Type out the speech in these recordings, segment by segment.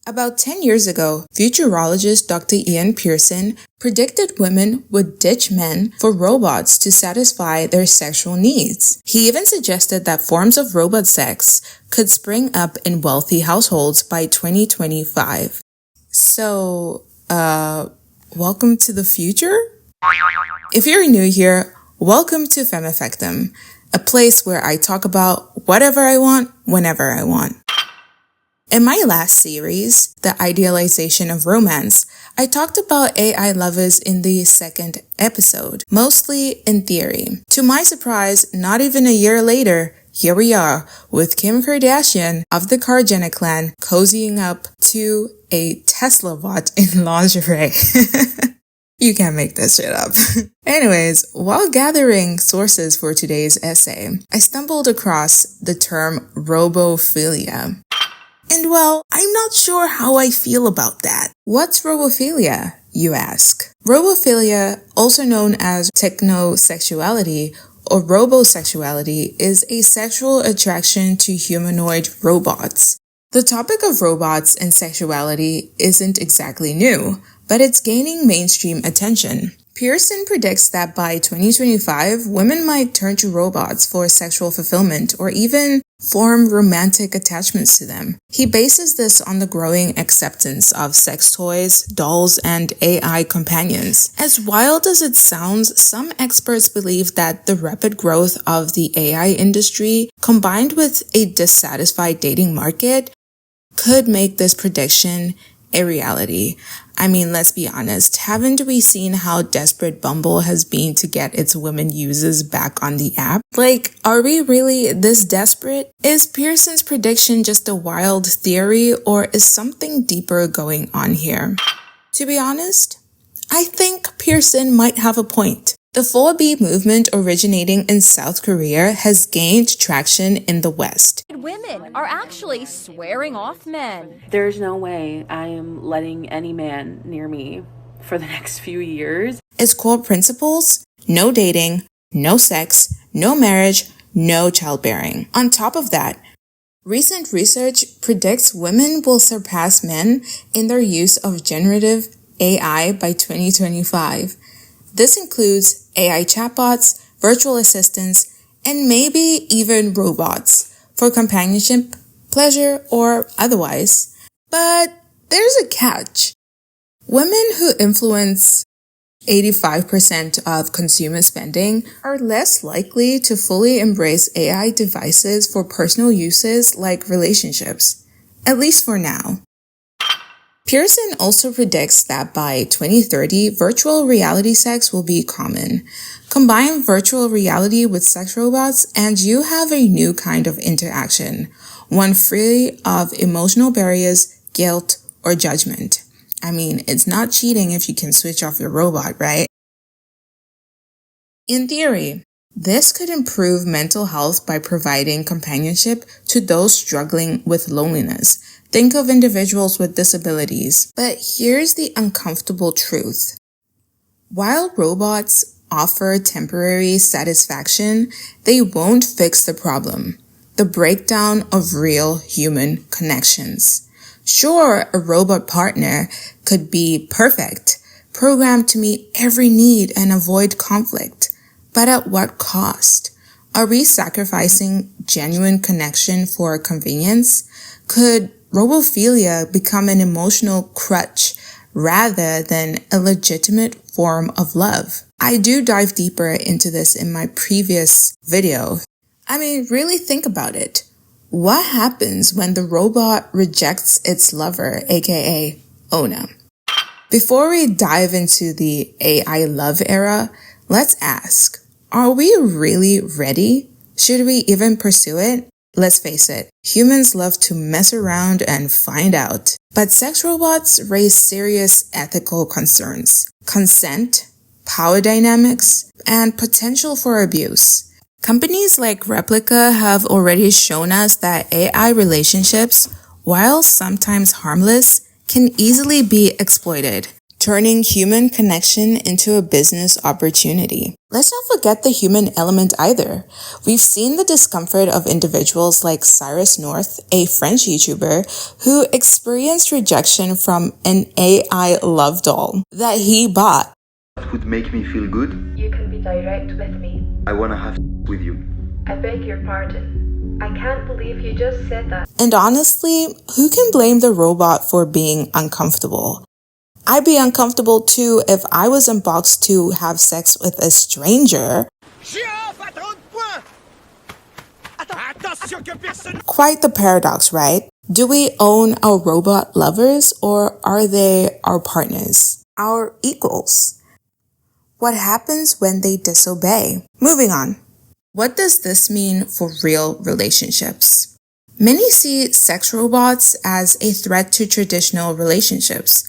About 10 years ago, futurologist Dr. Ian Pearson predicted women would ditch men for robots to satisfy their sexual needs. He even suggested that forms of robot sex could spring up in wealthy households by 2025. So, welcome to the future? If you're new here, welcome to Femme, Factum, a place where I talk about whatever I want, whenever I want. In my last series, The Idealization of Romance, I talked about AI lovers in the second episode, mostly in theory. To my surprise, not even a year later, here we are with Kim Kardashian of the Kar-Jenner clan cozying up to a Tesla bot in lingerie. You can't make this shit up. Anyways, while gathering sources for today's essay, I stumbled across the term Robophilia. And well, I'm not sure how I feel about that. What's Robophilia, you ask? Robophilia, also known as technosexuality or robosexuality, is a sexual attraction to humanoid robots. The topic of robots and sexuality isn't exactly new, but it's gaining mainstream attention. Pearson predicts that by 2025, women might turn to robots for sexual fulfillment or even form romantic attachments to them. He bases this on the growing acceptance of sex toys, dolls, and AI companions. As wild as it sounds, some experts believe that the rapid growth of the AI industry, combined with a dissatisfied dating market, could make this prediction a reality. I mean, let's be honest, haven't we seen how desperate Bumble has been to get its women users back on the app? Like, are we really this desperate? Is Pearson's prediction just a wild theory, or is something deeper going on here? To be honest, I think Pearson might have a point. The 4B movement originating in South Korea has gained traction in the West. Women are actually swearing off men. There's no way I am letting any man near me for the next few years. Its core principles: no dating, no sex, no marriage, no childbearing. On top of that, recent research predicts women will surpass men in their use of generative AI by 2025. This includes AI chatbots, virtual assistants, and maybe even robots for companionship, pleasure, or otherwise. But there's a catch. Women who influence 85% of consumer spending are less likely to fully embrace AI devices for personal uses like relationships, at least for now. Pearson also predicts that by 2030, virtual reality sex will be common. Combine virtual reality with sex robots and you have a new kind of interaction, one free of emotional barriers, guilt, or judgment. I mean, it's not cheating if you can switch off your robot, right? In theory, this could improve mental health by providing companionship to those struggling with loneliness. Think of individuals with disabilities. But here's the uncomfortable truth. While robots offer temporary satisfaction, they won't fix the problem: the breakdown of real human connections. Sure, a robot partner could be perfect, programmed to meet every need and avoid conflict. But at what cost? Are we sacrificing genuine connection for convenience? Could Robophilia become an emotional crutch rather than a legitimate form of love? I do dive deeper into this in my previous video. I mean, really think about it. What happens when the robot rejects its lover, aka owner? Before we dive into the AI love era, let's ask, are we really ready? Should we even pursue it? Let's face it, humans love to mess around and find out. But sex robots raise serious ethical concerns: consent, power dynamics, and potential for abuse. Companies like Replica have already shown us that AI relationships, while sometimes harmless, can easily be exploited. turning human connection into a business opportunity. Let's not forget the human element either. We've seen the discomfort of individuals like Cyrus North, a French YouTuber, who experienced rejection from an AI love doll that he bought. That would make me feel good. You can be direct with me. I wanna have with you. I beg your pardon. I can't believe you just said that. And honestly, who can blame the robot for being uncomfortable? I'd be uncomfortable too if I was unboxed to have sex with a stranger. Quite the paradox, right? Do we own our robot lovers, or are they our partners, our equals? What happens when they disobey? Moving on. What does this mean for real relationships? Many see sex robots as a threat to traditional relationships.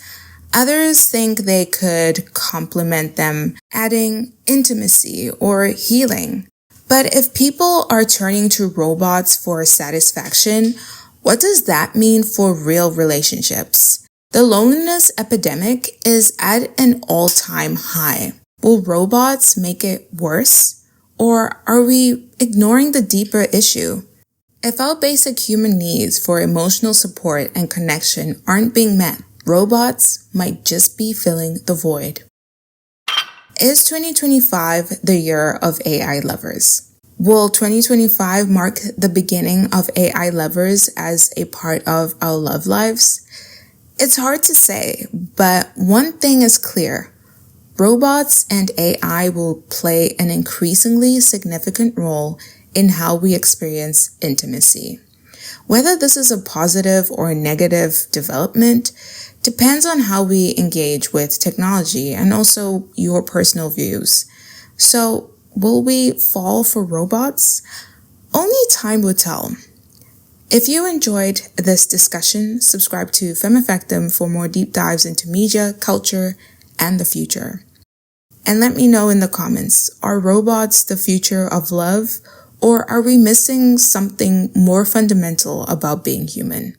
Others think they could complement them, adding intimacy or healing. But if people are turning to robots for satisfaction, what does that mean for real relationships? The loneliness epidemic is at an all-time high. Will robots make it worse? Or are we ignoring the deeper issue? If our basic human needs for emotional support and connection aren't being met, robots might just be filling the void. Is 2025 the year of AI lovers? Will 2025 mark the beginning of AI lovers as a part of our love lives? It's hard to say, but one thing is clear. Robots and AI will play an increasingly significant role in how we experience intimacy. Whether this is a positive or a negative development depends on how we engage with technology and also your personal views. So, will we fall for robots? Only time will tell. If you enjoyed this discussion, subscribe to Femme Factum for more deep dives into media, culture, and the future. And let me know in the comments, are robots the future of love, or are we missing something more fundamental about being human?